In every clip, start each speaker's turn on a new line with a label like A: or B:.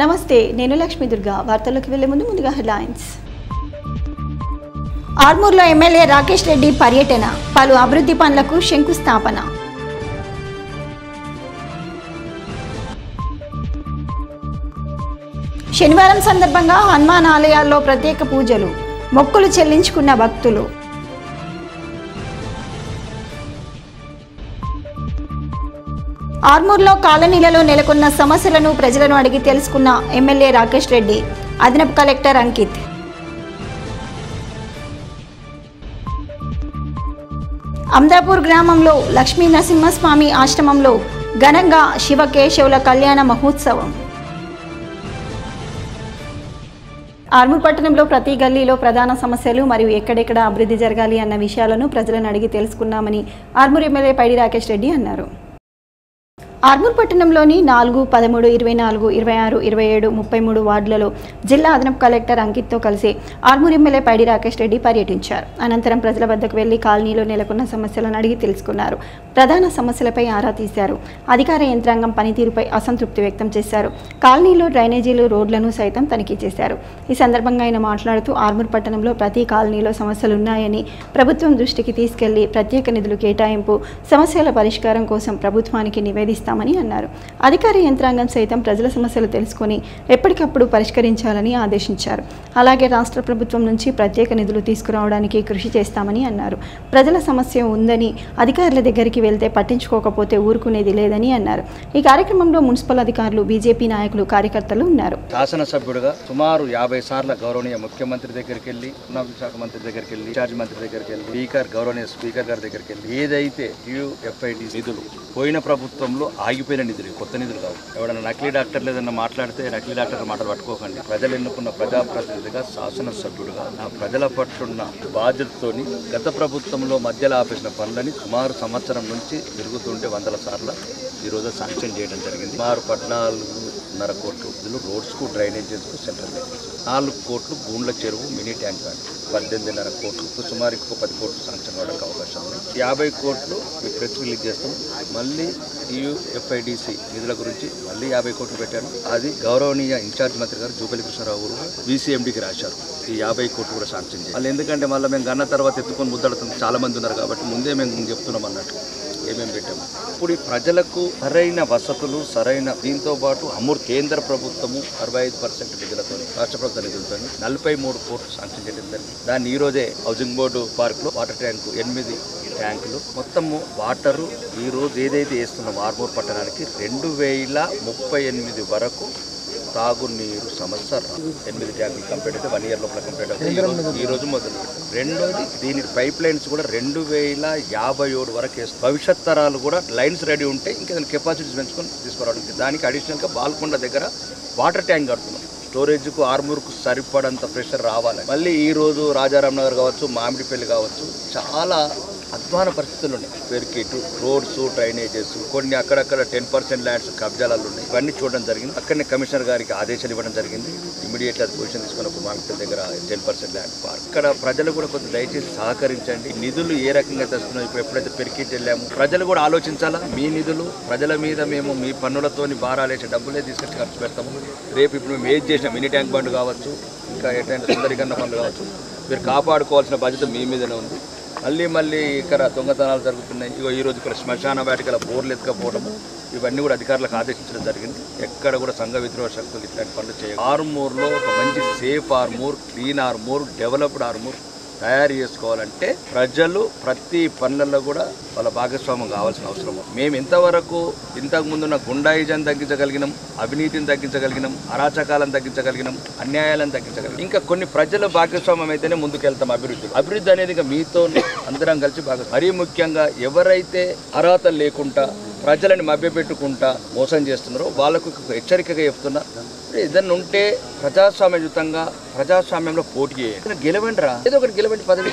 A: నమస్తే, నేను లక్ష్మీ దుర్గా. వార్తల్లోకి వెళ్లే ముందుగా హెడ్లైన్స్. ఆర్మూర్లో ఎమ్మెల్యే రాకేష్ రెడ్డి పర్యటన, పలు అభివృద్ధి పనులకు శంకుస్థాపన. శనివారం సందర్భంగా హనుమాన్ ఆలయాల్లో ప్రత్యేక పూజలు, మొక్కులు చెల్లించుకున్న భక్తులు. ఆర్మూర్లో కాలనీలలో నెలకొన్న సమస్యలను ప్రజలను అడిగి తెలుసుకున్న ఎమ్మెల్యే రాకేష్ రెడ్డి, అదనపు కలెక్టర్ అంకిత్. అమదాపూర్ గ్రామంలో లక్ష్మీ నరసింహస్వామి ఆశ్రమంలో ఘనంగా శివకేశవుల కళ్యాణ మహోత్సవం. ఆర్మూర్ పట్టణంలో ప్రతి గల్లీలో ప్రధాన సమస్యలు మరియు ఎక్కడెక్కడ అభివృద్ధి జరగాలి అన్న విషయాలను ప్రజలను అడిగి తెలుసుకున్నామని ఆర్మూర్ ఎమ్మెల్యే పైడి రాకేష్ రెడ్డి అన్నారు. ఆర్మూర్ పట్టణంలోని 4, 13, 24, 26, 27, 33 వార్డులలో జిల్లా అదనపు కలెక్టర్ అంకిత్తో కలిసి ఆర్మూర్ ఎమ్మెల్యే పైడి రాకేష్ రెడ్డి పర్యటించారు. అనంతరం ప్రజల వద్దకు వెళ్లి కాలనీలో నెలకొన్న సమస్యలను అడిగి తెలుసుకున్నారు. ప్రధాన సమస్యలపై ఆరా తీశారు. అధికార యంత్రాంగం పనితీరుపై అసంతృప్తి వ్యక్తం చేశారు. కాలనీలో డ్రైనేజీలు, రోడ్లను సైతం తనిఖీ చేశారు. ఈ సందర్భంగా ఆయన మాట్లాడుతూ ఆర్మూర్ పట్టణంలో ప్రతి కాలనీలో సమస్యలున్నాయని ప్రభుత్వం దృష్టికి తీసుకెళ్లి ప్రత్యేక నిధులు కేటాయింపు, సమస్యల పరిష్కారం కోసం ప్రభుత్వానికి నివేదిస్తాం అని అన్నారు. అధికార యంత్రాంగం సైతం ప్రజల సమస్యలు తెలుసుకొని ఎప్పటికప్పుడు పరిష్కరించాలని ఆదేశించారు. అలాగే రాష్ట్ర ప్రభుత్వం నుంచి ప్రత్యేక నిధులు తీసుకురావడానికి కృషి చేస్తామని అన్నారు. ప్రజల సమస్య ఉందని అధికారుల దగ్గరికి వెళ్తే పట్టించుకోకపోతే ఊరుకునేది లేదని అన్నారు. ఈ కార్యక్రమంలో మున్సిపల్ అధికారులు, బీజేపీ నాయకులు, కార్యకర్తలు ఉన్నారు.
B: శాసనసభ్యుడిగా సుమారు 50 సార్లు గౌరవనీయ ముఖ్యమంత్రి దగ్గరికి వెళ్ళి, శాఖ మంత్రి దగ్గరికి వెళ్ళి, ఇన్ఛార్జ్ మంత్రి దగ్గరికి వెళ్ళి, గౌరవనీయ స్పీకర్ గారి దగ్గరికి వెళ్ళి ఏదైతే యూఎఫ్ఐడి నిధులు పోయిన ప్రభుత్వంలో ఆగిపోయిన నిధులు, కొత్త నిధులు కావు. ఎవడన్నా నకిలీ డాక్టర్లు ఏదన్నా మాట్లాడితే నకిలీ డాక్టర్ మాటలు పట్టుకోకండి. ప్రజలు ఎన్నుకున్న ప్రజాప్రతినిధిగా, శాసనసభ్యుడిగా నా ప్రజల పట్టున్న బాధ్యతతోని గత ప్రభుత్వంలో మధ్యలో ఆపేసిన పనులని సుమారు సంవత్సరం నుంచి తిరుగుతుంటే 100 సార్లు ఈరోజు శాంక్షన్ చేయడం జరిగింది. సుమారు 14.5 కోట్లు రోడ్స్కు, డ్రైనేజెస్కు, సెంట్రల్ 4 కోట్లు గూండ్ల చెరువు, మినీ ట్యాంక్ బ్యాండ్ 18.5 కోట్లు, సుమారు ఇంకో 10 కోట్లు శాంక్షన్ అవ్వడానికి అవకాశం ఉంది. 50 కోట్లు మీకు ప్రెస్ రిలీజ్ చేస్తాం. మళ్ళీ యూఎఫ్ఐడిసి నిధుల గురించి మళ్ళీ 50 కోట్లు పెట్టాను. అది గౌరవనీయ ఇన్ఛార్జ్ మంత్రి గారు జూపల్లి కృష్ణారావు గారు VCMDకి రాశారు. ఈ 50 కోట్లు కూడా శాంక్షన్ చేయాలి. ఎందుకంటే మళ్ళీ మేము గన్న తర్వాత ఎత్తుకొని ముద్దడుతుంది చాలా మంది ఉన్నారు కాబట్టి ముందే మేము చెప్తున్నాం అన్నట్టు ఏమేమి పెట్టాము. ఇప్పుడు ఈ ప్రజలకు సరైన వసతులు, సరైన దీంతో పాటు అమూర్ కేంద్ర ప్రభుత్వము 65% నిధులతో, రాష్ట్ర ప్రభుత్వ నిధులతో 43 కోట్లు శాంక్షన్ చేయడం జరిగింది. దాన్ని ఈ రోజే హౌసింగ్ బోర్డు పార్క్లో వాటర్ ట్యాంకు 8 ట్యాంకులు మొత్తము వాటరు ఈ రోజు ఏదైతే వేస్తున్నామో ఆర్మూర్ పట్టణానికి 2038 వరకు తాగునీరు సమస్య 8 ట్యాంకులు కంప్లీట్ అయితే 1 ఇయర్ లోపల కంప్లీట్ అవుతుంది. ఈ రోజు మొదలు. రెండోది దీని పైప్ లైన్స్ కూడా 2057 వరకు వేస్తాం. భవిష్యత్ తరాలు కూడా లైన్స్ రెడీ ఉంటే ఇంకా కెపాసిటీస్ పెంచుకొని తీసుకురావడానికి దానికి అడిషనల్గా బాల్కొండ దగ్గర వాటర్ ట్యాంక్ కడుతున్నాం. స్టోరేజ్కు ఆర్మూర్కు సరిపడంత ప్రెషర్ రావాలి. మళ్ళీ ఈ రోజు రాజారాం నగర్ కావచ్చు, మామిడిపల్లి కావచ్చు, చాలా అధ్వాన పరిస్థితులు ఉన్నాయి. పెరికిట్ రోడ్స్, డ్రైనేజెస్, కొన్ని అక్కడక్కడ 10% ల్యాండ్స్ కబ్జాలు ఉన్నాయి. ఇవన్నీ చూడడం జరిగింది. అక్కడనే కమిషనర్ గారికి ఆదేశాలు ఇవ్వడం జరిగింది. ఇమీడియట్ అది పొజిషన్ తీసుకుని ఒక మామిడిపల్లి దగ్గర 10% ల్యాండ్ పార్క్. ఇక్కడ ప్రజలు కూడా కొంచెం దయచేసి సహకరించండి. నిధులు ఏ రకంగా తెస్తున్నాం, ఇప్పుడు ఎప్పుడైతే పెరికిట్ వెళ్ళాము ప్రజలు కూడా ఆలోచించాలా. మీ నిధులు ప్రజల మీద మేము మీ పన్నులతోని భారాలేసే డబ్బులే తీసుకొచ్చి ఖర్చు పెడతాము. రేపు ఇప్పుడు మేము ఏది చేసినా మినీ ట్యాంక్ బండ్ కావచ్చు, ఇంకా ఎటైనా సుందరీకరణ పనులు కావచ్చు, మీరు కాపాడుకోవాల్సిన బాధ్యత మీ మీదనే ఉంది. మళ్ళీ ఇక్కడ దొంగతనాలు జరుగుతున్నాయి. ఈరోజు ఇక్కడ శ్మశాన వాటికల బోర్లు ఎత్తుకపోవడము, ఇవన్నీ కూడా అధికారులకు ఆదేశించడం జరిగింది. ఎక్కడ కూడా సంఘ విద్రోహ శక్తులు ఇట్లాంటి పనులు చేయాలి. ఆర్మూర్లో ఒక మంచి safe Armoor, clean Armoor, developed Armoor తయారు చేసుకోవాలంటే ప్రజలు ప్రతి పనులలో కూడా వాళ్ళ భాగస్వామ్యం కావాల్సిన అవసరం. మేము ఇంతవరకు ఇంతకు ముందున్న గుండాయిజాన్ని తగ్గించగలిగినాం, అవినీతిని తగ్గించగలిగినాం, అరాచకాలను తగ్గించగలిగినాం, అన్యాయాలను తగ్గించగలిగినాం. ఇంకా కొన్ని ప్రజల భాగస్వామ్యం అయితేనే ముందుకెళ్తాం. అభివృద్ధి అనేది ఇంకా మీతో అందరం కలిసి మరీ ముఖ్యంగా ఎవరైతే అర్హత లేకుండా ప్రజలని మభ్యపెట్టుకుంటా మోసం చేస్తున్నారో వాళ్ళకు హెచ్చరికగా చెప్తున్నా, ఏదన్నా ఉంటే ప్రజాస్వామ్యయుతంగా ప్రజాస్వామ్యంలో పోటీ చేయాలి. గెలవండిరా, ఏదో ఒకటి గెలవండి పదవి.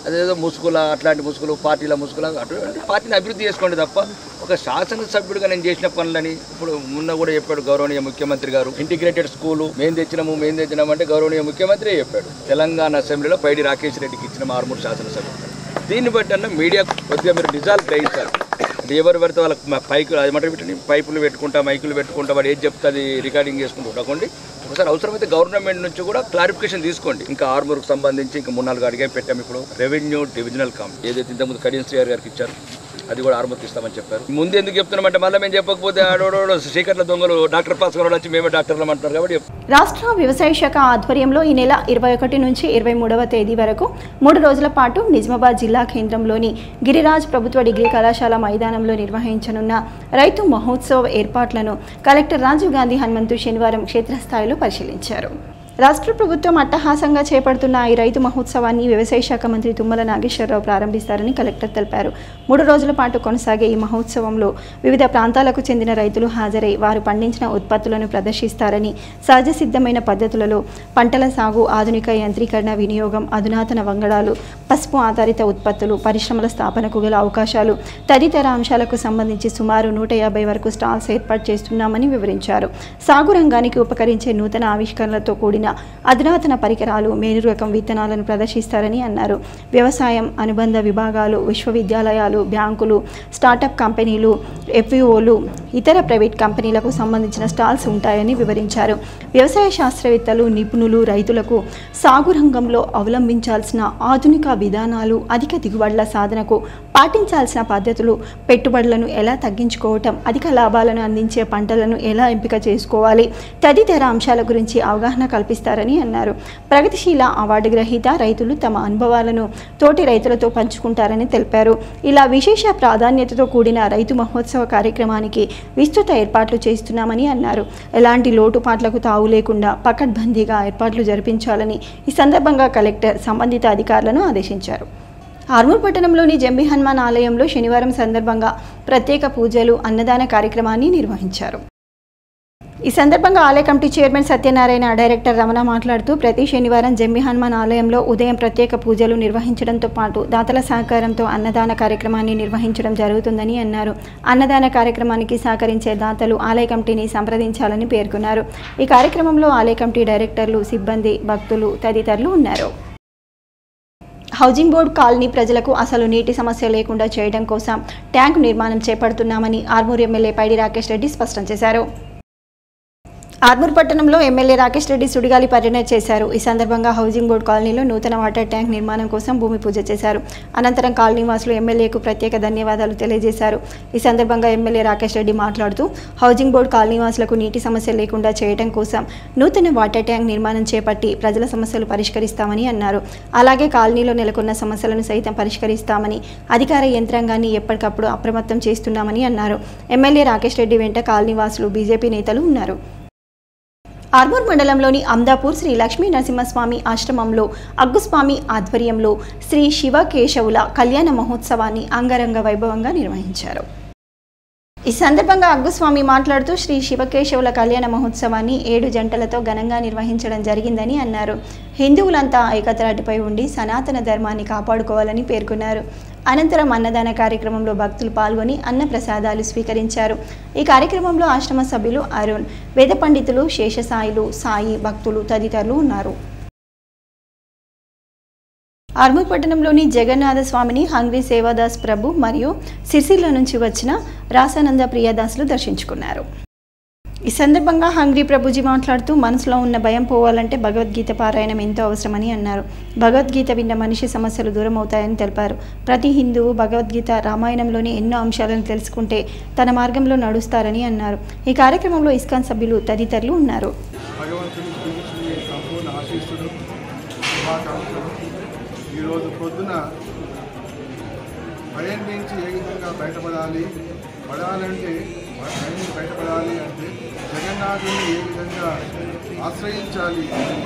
B: అదేదో ముసుగుల, అట్లాంటి ముసుగులు, పార్టీల ముసుగుల, అటువంటి పార్టీని అభివృద్ధి చేసుకోండి తప్ప ఒక శాసనసభ్యుడిగా నేను చేసిన పనులని ఇప్పుడు మొన్న కూడా చెప్పాడు గౌరవనీయ ముఖ్యమంత్రి గారు. ఇంటిగ్రేటెడ్ స్కూలు మేము తెచ్చినామంటే గౌరవనీయ ముఖ్యమంత్రి చెప్పాడు. తెలంగాణ అసెంబ్లీలో పైడి రాకేష్ రెడ్డికి ఇచ్చిన ఆర్మూర్ శాసనసభ్యుడు. దీన్ని బట్టి అన్న మీడియా కొద్దిగా మీరు నిజాలు గ్రహించాలి. ఎవరు పడితే వాళ్ళకి పైపులు పెట్టుకుంటా మైకులు పెట్టుకుంటా వాడు ఏది చెప్తే అది రికార్డింగ్ చేసుకుంటూ ఉండకండి. ఒకసారి అవసరమైతే గవర్నమెంట్ నుంచి కూడా క్లారిఫికేషన్ తీసుకోండి. ఇంకా ఆర్మూర్కి సంబంధించి ఇంకా 3-4 అడిగే పెట్టాము. ఇప్పుడు రెవెన్యూ డివిజనల్ కాంప్ ఏదైతే ఇంతకుముందు కడియం శ్రీఆర్ గారికి ఇచ్చారు అది కూడా ఆర్మూర్కి ఇస్తామని చెప్పారు. ముందు ఎందుకు చెప్తున్నామంటే మళ్ళీ మేము చెప్పకపోతే ఆడోడో శ్రీకట్ల దొంగలు డాక్టర్ పాస్ కూడా వచ్చి మేమే డాక్టర్లు అంటున్నారు కాబట్టి.
A: రాష్ట్ర వ్యవసాయ శాఖ ఆధ్వర్యంలో ఈ నెల 21 నుంచి 23వ తేదీ వరకు 3 రోజుల పాటు నిజామాబాద్ జిల్లా కేంద్రంలోని గిరిరాజ్ ప్రభుత్వ డిగ్రీ కళాశాల మైదానంలో నిర్వహించనున్న రైతు మహోత్సవ్ ఏర్పాట్లను కలెక్టర్ రాజీవ్ గాంధీ హనుమంతు శనివారం క్షేత్రస్థాయిలో పరిశీలించారు. రాష్ట్ర ప్రభుత్వం అట్టహాసంగా చేపడుతున్న ఈ రైతు మహోత్సవాన్ని వ్యవసాయ శాఖ మంత్రి తుమ్మల నాగేశ్వరరావు ప్రారంభిస్తారని కలెక్టర్ తెలిపారు. 3 రోజుల పాటు కొనసాగే ఈ మహోత్సవంలో వివిధ ప్రాంతాలకు చెందిన రైతులు హాజరై వారు పండించిన ఉత్పత్తులను ప్రదర్శిస్తారని, సహజ సిద్ధమైన పద్ధతులలో పంటల సాగు, ఆధునిక యంత్రీకరణ వినియోగం, అధునాతన వంగడాలు, పసుపు ఆధారిత ఉత్పత్తులు, పరిశ్రమల స్థాపనకు గల అవకాశాలు తదితర అంశాలకు సంబంధించి సుమారు 150 వరకు స్టాల్స్ ఏర్పాటు చేస్తున్నామని వివరించారు. సాగు రంగానికి ఉపకరించే నూతన ఆవిష్కరణలతో కూడిన అధునాతన పరికరాలు, మేలు రకం విత్తనాలను ప్రదర్శిస్తారని అన్నారు. వ్యవసాయం అనుబంధ విభాగాలు, విశ్వవిద్యాలయాలు, బ్యాంకులు, స్టార్టప్ కంపెనీలు, ఎఫ్ఈఓలు, ఇతర ప్రైవేట్ కంపెనీలకు సంబంధించిన స్టాల్స్ ఉంటాయని వివరించారు. వ్యవసాయ శాస్త్రవేత్తలు, నిపుణులు రైతులకు సాగు రంగంలో అవలంబించాల్సిన ఆధునిక విధానాలు, అధిక దిగుబడుల సాధనకు పాటించాల్సిన పద్ధతులు, పెట్టుబడులను ఎలా తగ్గించుకోవటం, అధిక లాభాలను అందించే పంటలను ఎలా ఎంపిక చేసుకోవాలి తదితర అంశాల గురించి అవగాహన కల్పిస్తారని అన్నారు. ప్రగతిశీల అవార్డు గ్రహీత రైతులు తమ అనుభవాలను తోటి రైతులతో పంచుకుంటారని తెలిపారు. ఇలా విశేష ప్రాధాన్యతతో కూడిన రైతు మహోత్సవ కార్యక్రమానికి విస్తృత ఏర్పాట్లు చేస్తున్నామని అన్నారు. ఎలాంటి లోటుపాట్లకు తావు లేకుండా పకడ్బందీగా ఏర్పాట్లు జరిపించాలని ఈ సందర్భంగా కలెక్టర్ సంబంధిత అధికారులను ఆదేశించారు. ఆర్మూర్ పట్టణంలోని జంబి హనుమాన్ ఆలయంలో శనివారం సందర్భంగా ప్రత్యేక పూజలు, అన్నదాన కార్యక్రమాన్ని నిర్వహించారు. ఈ సందర్భంగా ఆలయ committee chairman Satyanarayana, director Ramana మాట్లాడుతూ ప్రతి శనివారం జంబి హనుమాన్ ఆలయంలో ఉదయం ప్రత్యేక పూజలు నిర్వహించడంతో పాటు దాతల సహకారంతో అన్నదాన కార్యక్రమాన్ని నిర్వహించడం జరుగుతుందని అన్నారు. అన్నదాన కార్యక్రమానికి సహకరించే దాతలు ఆలయ కమిటీని సంప్రదించాలని పేర్కొన్నారు. ఈ కార్యక్రమంలో ఆలయ కమిటీ డైరెక్టర్లు, సిబ్బంది, భక్తులు తదితరులు ఉన్నారు. హౌసింగ్ బోర్డు కాలనీ ప్రజలకు అసలు నీటి సమస్య లేకుండా చేయడం కోసం ట్యాంకు నిర్మాణం చేపడుతున్నామని ఆర్మూర్ ఎమ్మెల్యే పైడి రాకేష్ రెడ్డి స్పష్టం చేశారు. ఆర్మూర్ పట్టణంలో ఎమ్మెల్యే రాకేష్ రెడ్డి సుడిగాలి పర్యటన చేశారు. ఈ సందర్భంగా హౌసింగ్ బోర్డు కాలనీలో నూతన వాటర్ ట్యాంక్ నిర్మాణం కోసం భూమి పూజ చేశారు. అనంతరం కాలనీ వాసులు ఎమ్మెల్యేకు ప్రత్యేక ధన్యవాదాలు తెలియజేశారు. ఈ సందర్భంగా ఎమ్మెల్యే రాకేష్ రెడ్డి మాట్లాడుతూ హౌసింగ్ బోర్డు కాలనీ వాసులకు నీటి సమస్య లేకుండా చేయడం కోసం నూతన వాటర్ ట్యాంక్ నిర్మాణం చేపట్టి ప్రజల సమస్యలు పరిష్కరిస్తామని అన్నారు. అలాగే కాలనీలో నెలకొన్న సమస్యలను సైతం పరిష్కరిస్తామని, అధికార యంత్రాంగాన్ని ఎప్పటికప్పుడు అప్రమత్తం చేస్తున్నామని అన్నారు. ఎమ్మెల్యే రాకేష్ రెడ్డి వెంట కాలనీ వాసులు, బీజేపీ నేతలు ఉన్నారు. ఆర్మూర్ మండలంలోని అమ్దాపూర్ శ్రీ లక్ష్మీ నరసింహస్వామి ఆశ్రమంలో అగ్గుస్వామి ఆధ్వర్యంలో శ్రీ శివకేశవుల కళ్యాణ మహోత్సవాన్ని అంగరంగ వైభవంగా నిర్వహించారు. ఈ సందర్భంగా అగ్గుస్వామి మాట్లాడుతూ శ్రీ శివకేశవుల కళ్యాణ మహోత్సవాన్ని 7 జంటలతో ఘనంగా నిర్వహించడం జరిగిందని అన్నారు. హిందువులంతా ఐకతాటిపై ఉండి సనాతన ధర్మాన్ని కాపాడుకోవాలని పేర్కొన్నారు. అనంతరం అన్నదాన కార్యక్రమంలో భక్తులు పాల్గొని అన్న ప్రసాదాలు స్వీకరించారు. ఈ కార్యక్రమంలో ఆశ్రమ సభ్యులు అరుణ్, వేద పండితులు, శేషసాయిలు, సాయి భక్తులు తదితరులు ఉన్నారు. ఆర్మూర్ పట్టణంలోని జగన్నాథ స్వామిని హంగ్రీ సేవాదాస్ ప్రభు మరియు సిరిసిల్ల నుంచి వచ్చిన రాసానంద ప్రియదాసులు దర్శించుకున్నారు. ఈ సందర్భంగా హంగ్రీ ప్రభుజీ మాట్లాడుతూ మనసులో ఉన్న భయం పోవాలంటే భగవద్గీత పారాయణం ఎంతో అవసరమని అన్నారు. భగవద్గీత విన్న మనిషి సమస్యలు దూరం అవుతాయని తెలిపారు. ప్రతి హిందువు భగవద్గీత, రామాయణంలోని ఎన్నో అంశాలను తెలుసుకుంటే తన మార్గంలో నడుస్తారని అన్నారు. ఈ కార్యక్రమంలో ఇస్కాన్ సభ్యులు తదితరులు ఉన్నారు.
C: ఈరోజు పొద్దున భయం నుంచి ఏ విధంగా బయటపడాలి, బయటపడాలి అంటే జగన్నాథుని ఏ విధంగా ఆశ్రయించాలి అనే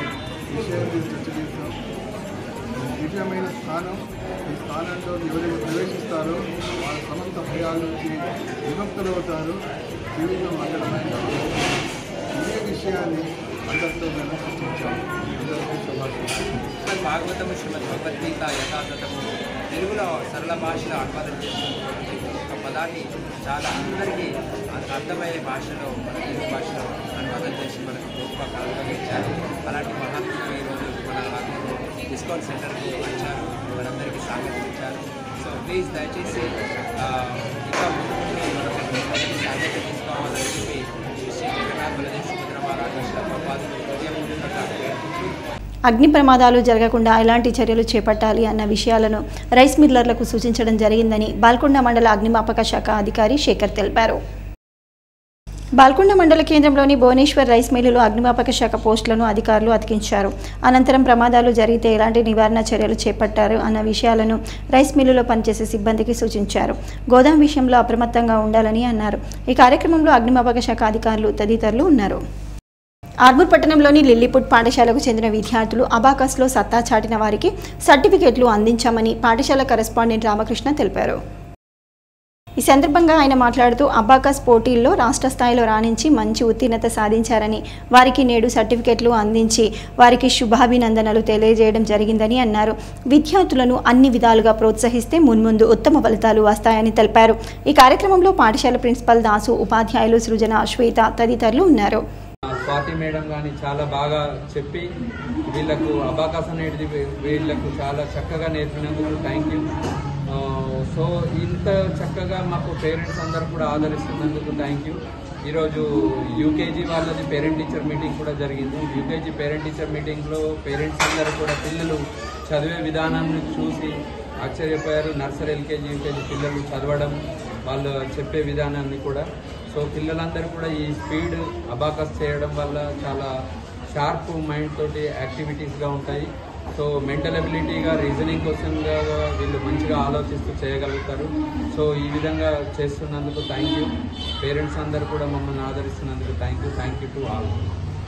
C: విషయాన్ని చర్చ చేస్తాం. దివ్యమైన స్థానం, ఈ స్థానంలో ఎవరైతే ప్రవేశిస్తారో వాళ్ళ సమస్త భయాల నుంచి విముక్తులవుతారు. జీవితం మంగళమైన ఇదే విషయాన్ని అందరితో మేము చర్చించాము.
D: భాగవతము శ్రీమద్ భగవద్గీత యథాతథము తెలుగులో సరళ భాషలో అనువాదం చేసినటువంటి ఒక పదాన్ని చాలా అందరికీ అర్థమయ్యే భాషలో, మన తెలుగు భాషలో అనువాదం చేసి మనకు గొప్ప కాలంలో ఇచ్చారు. అలాంటి మహాత్ములు ఈరోజు మన ఇస్కాన్ సెంటర్కు వచ్చారు, మనందరికీ స్వాగతించారు. సో ప్లీజ్ దయచేసి ఇంకా ముందు సాధ్యత తీసుకోవాలని చెప్పి శ్రీ జగన్నాథ్ బలదేవ్ సుభద్ర మహారాజ్ ప్రభుపాదులు
A: అగ్ని ప్రమాదాలు జరగకుండా ఎలాంటి చర్యలు చేపట్టాలి అన్న విషయాలను రైస్ మిల్లర్లకు సూచించడం జరిగిందని బాల్కొండ మండల అగ్నిమాపక శాఖ అధికారి శేఖర్ తెలిపారు. బాల్కొండ మండల కేంద్రంలోని భువనేశ్వర్ రైస్ మిల్లులో అగ్నిమాపక శాఖ పోస్టులను అధికారులు అతికించారు. అనంతరం ప్రమాదాలు జరిగితే ఎలాంటి నివారణ చర్యలు చేపట్టారు అన్న విషయాలను రైస్ మిల్లులో పనిచేసే సిబ్బందికి సూచించారు. గోదాం విషయంలో అప్రమత్తంగా ఉండాలని అన్నారు. ఈ కార్యక్రమంలో అగ్నిమాపక శాఖ అధికారులు తదితరులు ఉన్నారు. ఆర్మూర్ పట్టణంలోని లిల్లీపుట్ పాఠశాలకు చెందిన విద్యార్థులు అబాకస్లో సత్తా చాటిన వారికి సర్టిఫికెట్లు అందించామని పాఠశాల కరెస్పాండెంట్ రామకృష్ణ తెలిపారు. ఈ సందర్భంగా ఆయన మాట్లాడుతూ అబాకస్ పోటీల్లో రాష్ట్ర స్థాయిలో రాణించి మంచి ఉత్తీర్ణత సాధించారని వారికి నేడు సర్టిఫికెట్లు అందించి వారికి శుభాభినందనలు తెలియజేయడం జరిగిందని అన్నారు. విద్యార్థులను అన్ని విధాలుగా ప్రోత్సహిస్తే మున్ముందు ఉత్తమ ఫలితాలు వస్తాయని తెలిపారు. ఈ కార్యక్రమంలో పాఠశాల ప్రిన్సిపల్ దాసు, ఉపాధ్యాయులు సృజన, శ్వేత తదితరులు ఉన్నారు.
E: స్వాతి మేడం కానీ చాలా బాగా చెప్పి వీళ్ళకు అబాకస్ అనేది వీళ్ళకు చాలా చక్కగా నేర్పినందుకు థ్యాంక్ యూ. సో ఇంత చక్కగా మాకు పేరెంట్స్ అందరూ కూడా ఆదరిస్తున్నందుకు థ్యాంక్ యూ. ఈరోజు యూకేజీ వాళ్ళది పేరెంట్ టీచర్ మీటింగ్ కూడా జరిగింది. యూకేజీ పేరెంట్ టీచర్ మీటింగ్లో పేరెంట్స్ అందరూ కూడా పిల్లలు చదివే విధానాన్ని చూసి ఆశ్చర్యపోయారు. నర్సరీ, ఎల్కేజీ, యూకేజీ పిల్లలు చదవడం, వాళ్ళు చెప్పే విధానాన్ని కూడా. సో పిల్లలందరూ కూడా ఈ స్పీడ్ అబాకస్ చేయడం వల్ల చాలా షార్ప్ మైండ్ తోటి యాక్టివిటీస్గా ఉంటాయి. సో మెంటల్ ఎబిలిటీగా, రీజనింగ్ క్వశ్చన్గా వీళ్ళు మంచిగా ఆలోచిస్తూ చేయగలుగుతారు. సో ఈ విధంగా చేస్తున్నందుకు థ్యాంక్ యూ. పేరెంట్స్ అందరూ కూడా మమ్మల్ని ఆదరిస్తున్నందుకు thank you to all.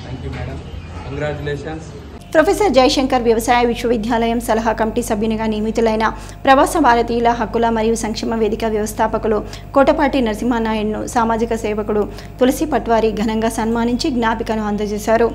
E: Thank you madam. Congratulations.
A: Professor Jayashankar వ్యవసాయ విశ్వవిద్యాలయం సలహా కమిటీ సభ్యునిగా నియమితులైన ప్రవాస భారతీయుల హక్కుల మరియు సంక్షేమ వేదిక వ్యవస్థాపకులు కోటపాటి నరసింహనాయుడును సామాజిక సేవకుడు తులసి పట్వారి ఘనంగా సన్మానించి జ్ఞాపికను అందజేశారు.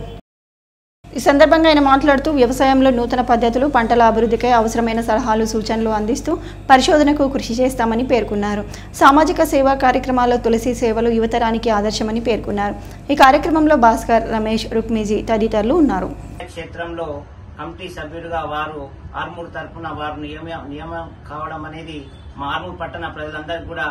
A: ఈ సందర్భంగా ఆయన మాట్లాడుతూ వ్యవసాయంలో నూతన పద్ధతులు, పంటల అభివృద్ధికై అవసరమైన సలహాలు, సూచనలు అందిస్తూ పరిశోధనకు కృషి చేస్తామని పేర్కొన్నారు. సామాజిక సేవా కార్యక్రమాల్లో తులసి సేవలు యువతరానికి ఆదర్శమని పేర్కొన్నారు. ఈ కార్యక్రమంలో భాస్కర్, రమేష్, రుక్మిజీ తదితరులు ఉన్నారు.
F: క్షేత్రంలో కమిటీ సభ్యులుగా వారు ఆర్మూర్ తరఫున వారు నియమం కావడం అనేది మా ఆర్మూర్ పట్టణ ప్రజలందరికీ కూడా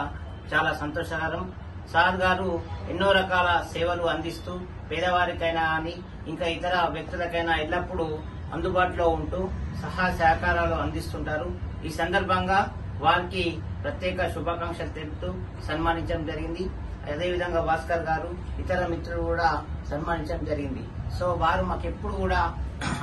F: చాలా సంతోషకరం. సార్ గారు ఎన్నో రకాల సేవలు అందిస్తూ పేదవారికైనా అని ఇంకా ఇతర వ్యక్తులకైనా ఎల్లప్పుడూ అందుబాటులో ఉంటూ సహాయ సహకారాలు అందిస్తుంటారు. ఈ సందర్భంగా వారికి ప్రత్యేక శుభాకాంక్షలు తెలుపుతూ సన్మానించడం జరిగింది. అదేవిధంగా భాస్కర్ గారు, ఇతర మిత్రులు కూడా సన్మానించడం జరిగింది. సో వారు మాకెప్పుడు కూడా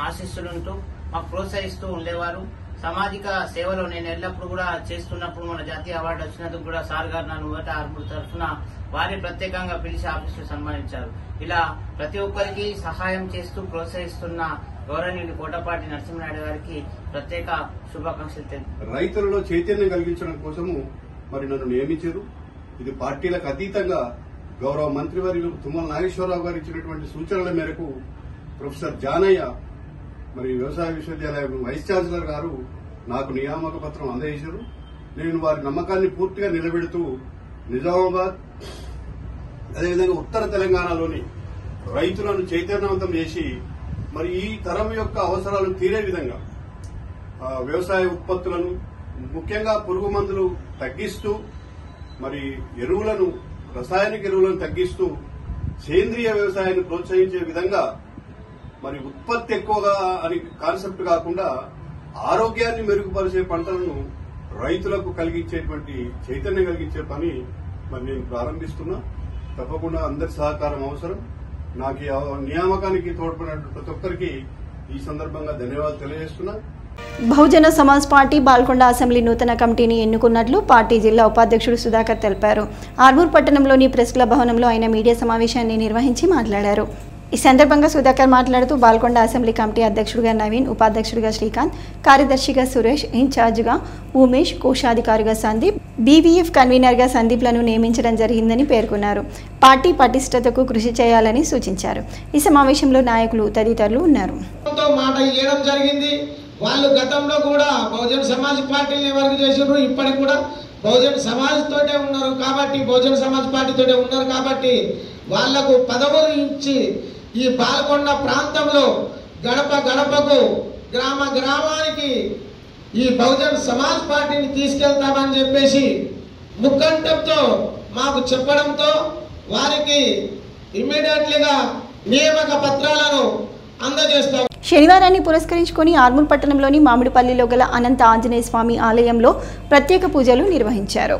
F: ఆశీస్సులుంటూ మాకు ప్రోత్సహిస్తూ ఉండేవారు. సామాజిక సేవలో నేను ఎల్లప్పుడు కూడా చేస్తున్నప్పుడు మన జాతీయ అవార్డు వచ్చినందుకు కూడా సార్ గారు నన్ను మొదట ఆర్మూర్ తరఫున వారి ప్రత్యేకంగా పిలిచి ఆఫీసులో సన్మానించారు. ఇలా ప్రతి ఒక్కరికి సహాయం చేస్తూ ప్రోత్సహిస్తున్న గౌరవనీయులు కోటపాటి నరసింహనాయుడు గారికి ప్రత్యేక శుభాకాంక్షలు తెలుపు.
G: రైతులలో చైతన్యం కలిగించడం కోసము మరి నన్ను నియమించారు. ఇది పార్టీలకు అతీతంగా గౌరవ మంత్రివర్యులు తుమ్మల నాగేశ్వరరావు గారు ఇచ్చినటువంటి సూచనల మేరకు ప్రొఫెసర్ జానయ్య మరి వ్యవసాయ విశ్వవిద్యాలయం వైస్ ఛాన్సలర్ గారు నాకు నియామక పత్రం అందజేశారు. నేను వారి నమ్మకాన్ని పూర్తిగా నిలబెడుతూ నిజామాబాద్ అదేవిధంగా ఉత్తర తెలంగాణలోని రైతులను చైతన్యవంతం చేసి మరి ఈ తరం యొక్క అవసరాలను తీరే విధంగా వ్యవసాయ ఉత్పత్తులను ముఖ్యంగా పురుగు మందులు తగ్గిస్తూ మరి ఎరువులను, రసాయనిక ఎరువులను తగ్గిస్తూ సేంద్రియ వ్యవసాయాన్ని ప్రోత్సహించే విధంగా మరి ఉత్పత్తి ఎక్కువగా అని కాన్సెప్ట్ కాకుండా ఆరోగ్యాన్ని మెరుగుపరిచే పంటలను రైతులకు కలిగించేటువంటి చైతన్యం కలిగించే పని మరి నేను ప్రారంభిస్తున్నా. తప్పకుండా అందరి సహకారం అవసరం. నాకు ఈ నియామకానికి తోడ్పడిన ప్రతి ఒక్కరికి ఈ సందర్భంగా ధన్యవాదాలు తెలియజేస్తున్నా.
A: బహుజన సమాజ్ పార్టీ బాల్కొండ అసెంబ్లీ నూతన కమిటీని ఎన్నుకున్నట్లు పార్టీ జిల్లా ఉపాధ్యక్షుడు సుధాకర్ తెలిపారు. ఆర్మూర్ పట్టణంలోని ప్రెస్ క్లబ్ భవనంలో ఆయన మీడియా సమావేశాన్ని నిర్వహించి మాట్లాడారు. ఈ సందర్భంగా సుధాకర్ మాట్లాడుతూ బాల్కొండ అసెంబ్లీ కమిటీ అధ్యక్షుడిగా నవీన్, ఉపాధ్యక్షుడిగా శ్రీకాంత్, కార్యదర్శిగా సురేష్, ఇన్ఛార్జిగా ఉమేష్, కోశాధికారిగా సందీప్, బీవీఎఫ్ కన్వీనర్గా సందీప్లను నియమించడం జరిగిందని పేర్కొన్నారు. పార్టీ పటిష్టతకు కృషి చేయాలని సూచించారు. ఈ సమావేశంలో నాయకులు తదితరులు ఉన్నారు.
H: వాళ్ళు గతంలో కూడా బహుజన సమాజ్ పార్టీని వర్క్ చేసారు, ఇప్పటికి కూడా బహుజన సమాజ్ తోటే ఉన్నారు కాబట్టి బహుజన సమాజ్ పార్టీతోటే ఉన్నారు కాబట్టి వాళ్లకు పదవులు ఇచ్చి ఈ బాల్కొండ ప్రాంతంలో గడప గడపకు, గ్రామ గ్రామానికి ఈ బహుజన్ సమాజ్ పార్టీని తీసుకెళ్తామని చెప్పేసి ముఖంఠంతో మాకు చెప్పడంతో వారికి ఇమ్మీడియట్లీగా నియామక పత్రాలను అందజేస్తాం.
A: శనివారాన్ని పురస్కరించుకొని ఆర్మూర్ పట్టణంలోని మామిడిపల్లిలో గల అనంత ఆంజనేయ స్వామి ఆలయంలో ప్రత్యేక పూజలు నిర్వహించారు.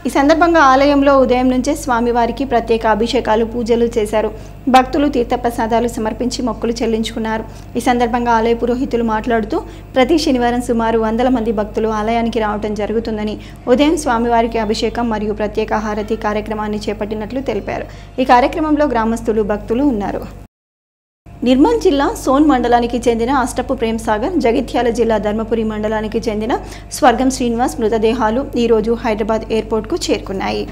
A: ఈ సందర్భంగా ఆలయంలో ఉదయం నుంచే స్వామివారికి ప్రత్యేక అభిషేకాలు పూజలు చేశారు. భక్తులు తీర్థప్రసాదాలు సమర్పించి మొక్కులు చెల్లించుకున్నారు. ఈ సందర్భంగా ఆలయ పురోహితులు మాట్లాడుతూ ప్రతి శనివారం సుమారు 100 మంది భక్తులు ఆలయానికి రావడం జరుగుతుందని, ఉదయం స్వామివారికి అభిషేకం మరియు ప్రత్యేక హారతి కార్యక్రమాన్ని చేపట్టినట్లు తెలిపారు. ఈ కార్యక్రమంలో గ్రామస్తులు భక్తులు ఉన్నారు. నిర్మల్ జిల్లా సోన్ మండలానికి చెందిన అష్టపు ప్రేమ్ సాగర్, జగిత్యాల జిల్లా ధర్మపురి మండలానికి చెందిన స్వర్గం శ్రీనివాస్ మృతదేహాలు ఈరోజు హైదరాబాద్ ఎయిర్పోర్ట్కు చేరుకున్నాయి.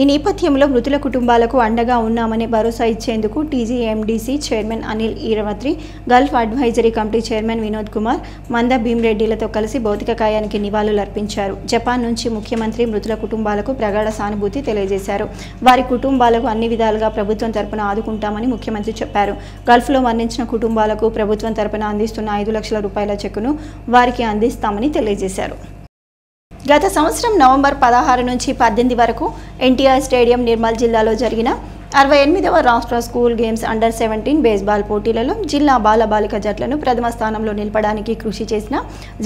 A: ఈ నేపథ్యంలో మృతుల కుటుంబాలకు అండగా ఉన్నామని భరోసా ఇచ్చేందుకు TGMDC chairman Anil Eravatri, Gulf advisory committee chairman Vinod Kumar, Manda భీమ్రెడ్డిలతో కలిసి భౌతిక కాయానికి నివాళులర్పించారు. జపాన్ నుంచి ముఖ్యమంత్రి మృతుల కుటుంబాలకు ప్రగాఢ సానుభూతి తెలియజేశారు. వారి కుటుంబాలకు అన్ని విధాలుగా ప్రభుత్వం తరపున ఆదుకుంటామని ముఖ్యమంత్రి చెప్పారు. గల్ఫ్లో మరణించిన కుటుంబాలకు ప్రభుత్వం తరపున అందిస్తున్న 5 లక్షల రూపాయల చెక్కును వారికి అందిస్తామని తెలియజేశారు. గత సంవత్సరం నవంబర్ 16 నుంచి 18 వరకు ఎన్టీఆర్ స్టేడియం నిర్మల్ జిల్లాలో జరిగిన 68వ రాష్ట్ర స్కూల్ గేమ్స్ అండర్ 17 బేస్బాల్ పోటీలలో జిల్లా బాలబాలిక జట్లను ప్రథమ స్థానంలో నిలపడానికి కృషి చేసిన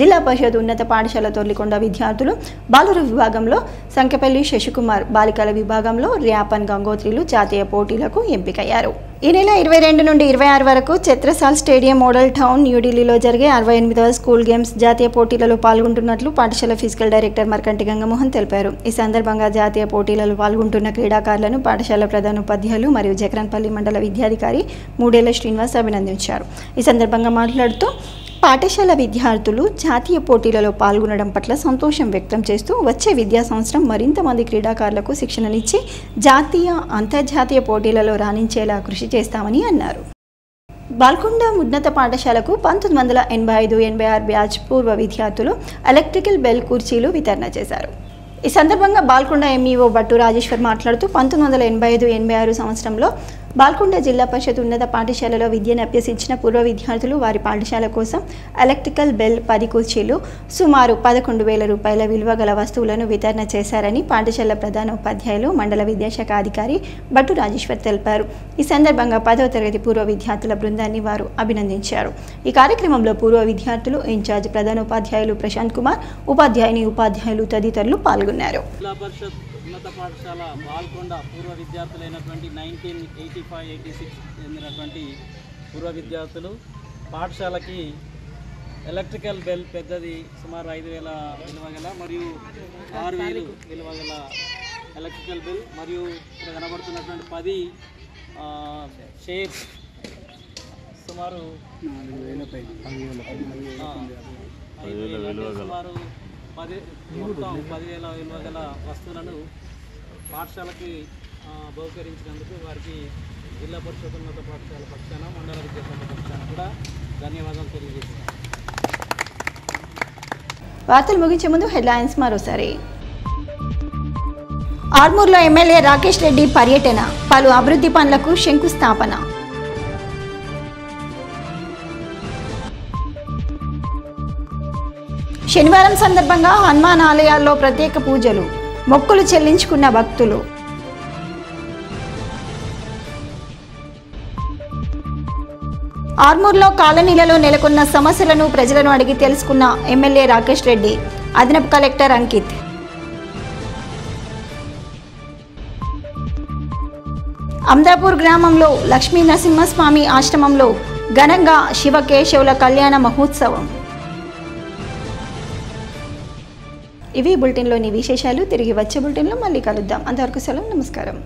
A: జిల్లా పరిషత్ ఉన్నత పాఠశాల తొర్లికొండ విద్యార్థులు బాలుర విభాగంలో సంకెపల్లి శశికుమార్, బాలికల విభాగంలో ర్యాపన్ గంగోత్రిలు జాతీయ పోటీలకు ఎంపికయ్యారు. ఈ నెల 22 నుండి 26 వరకు ఛత్రసాల్ స్టేడియం మోడల్ టౌన్ న్యూఢిల్లీలో జరిగే 68వ స్కూల్ గేమ్స్ జాతీయ పోటీలలో పాల్గొంటున్నట్లు పాఠశాల ఫిజికల్ డైరెక్టర్ మర్కంటి గంగమోహన్ తెలిపారు. ఈ సందర్భంగా జాతీయ పోటీలలో పాల్గొంటున్న క్రీడాకారులను పాఠశాల ప్రధానోపాధ్యాయులు మరియు జక్రన్పల్లి మండల విద్యాధికారి మూడేళ్ల శ్రీనివాస్ అభినందించారు. ఈ సందర్భంగా మాట్లాడుతూ పాఠశాల విద్యార్థులు జాతీయ పోటీలలో పాల్గొనడం పట్ల సంతోషం వ్యక్తం చేస్తూ వచ్చే విద్యా సంవత్సరం మరింత మంది క్రీడాకారులకు శిక్షణనిచ్చి జాతీయ, అంతర్జాతీయ పోటీలలో రాణించేలా కృషి చేస్తామని అన్నారు. బాల్కొండ ఉన్నత పాఠశాలకు 1985-86 బ్యాచ్ పూర్వ విద్యార్థులు ఎలక్ట్రికల్ బెల్ కుర్చీలు వితరణ చేశారు. ఈ సందర్భంగా బాల్కొండ ఎంఈఓ బట్టు రాజేశ్వర్ మాట్లాడుతూ 1985-86 సంవత్సరంలో బాల్కొండ జిల్లా పరిషత్ ఉన్నత పాఠశాలలో విద్యను అభ్యసించిన పూర్వ విద్యార్థులు వారి పాఠశాల కోసం ఎలక్ట్రికల్ బెల్ 10 కుర్చీలు, సుమారు 11,000 రూపాయల విలువ గల వస్తువులను వితరణ చేశారని పాఠశాల ప్రధానోపాధ్యాయులు, మండల విద్యాశాఖ అధికారి బట్టు రాజేశ్వర్ తెలిపారు. ఈ సందర్భంగా 10వ తరగతి పూర్వ విద్యార్థుల బృందాన్ని వారు అభినందించారు. ఈ కార్యక్రమంలో పూర్వ విద్యార్థులు, ఇన్ఛార్జ్ ప్రధానోపాధ్యాయులు ప్రశాంత్ కుమార్, ఉపాధ్యాయులు తదితరులు పాల్గొన్నారు.
I: ఉన్నత పాఠశాల బాల్కొండ పూర్వ విద్యార్థులైనటువంటి 1985-86 చెందినటువంటి పూర్వ విద్యార్థులు పాఠశాలకి ఎలక్ట్రికల్ బెల్ పెద్దది సుమారు 5,000 విలువ గల మరియు 6,000 విలువ గల ఎలక్ట్రికల్ బెల్ మరియు ఇక్కడ కనబడుతున్నటువంటి 10 షేప్స్ సుమారు 5,000 సుమారు 10,000 విలువ గల వస్తువులను పాఠశాలకి బహుకరించినందుకు వారికి జిల్లా పరిషత్ ఉన్నత పాఠశాల పక్షాన, మండల విద్యాశాఖ పక్షాన కూడా ధన్యవాదాలు తెలియజేస్తున్నాను.
A: వార్తలు ముగించే ముందు హెడ్లైన్స్ మరోసారి. ఆర్మూర్లో ఎమ్మెల్యే రాకేష్ రెడ్డి పర్యటన, పలు అభివృద్ధి పనులకు శంకుస్థాపన. శనివారం సందర్భంగా హనుమాన్ ఆలయాల్లో ప్రత్యేక పూజలు, మొక్కులు చెల్లించుకున్న భక్తులు. ఆర్మూర్లో కాలనీలలో నెలకొన్న సమస్యలను ప్రజలను అడిగి తెలుసుకున్న ఎమ్మెల్యే రాకేష్ రెడ్డి, అదనపు కలెక్టర్ అంకిత్. అమదాపూర్ గ్రామంలో లక్ష్మీ నరసింహస్వామి ఆశ్రమంలో ఘనంగా శివకేశవుల కళ్యాణ మహోత్సవం. ఇవి బులెటిన్లోని విశేషాలు. తిరిగి వచ్చే బులెటిన్లో మళ్ళీ కలుద్దాం. అంతవరకు సెలవు, నమస్కారం.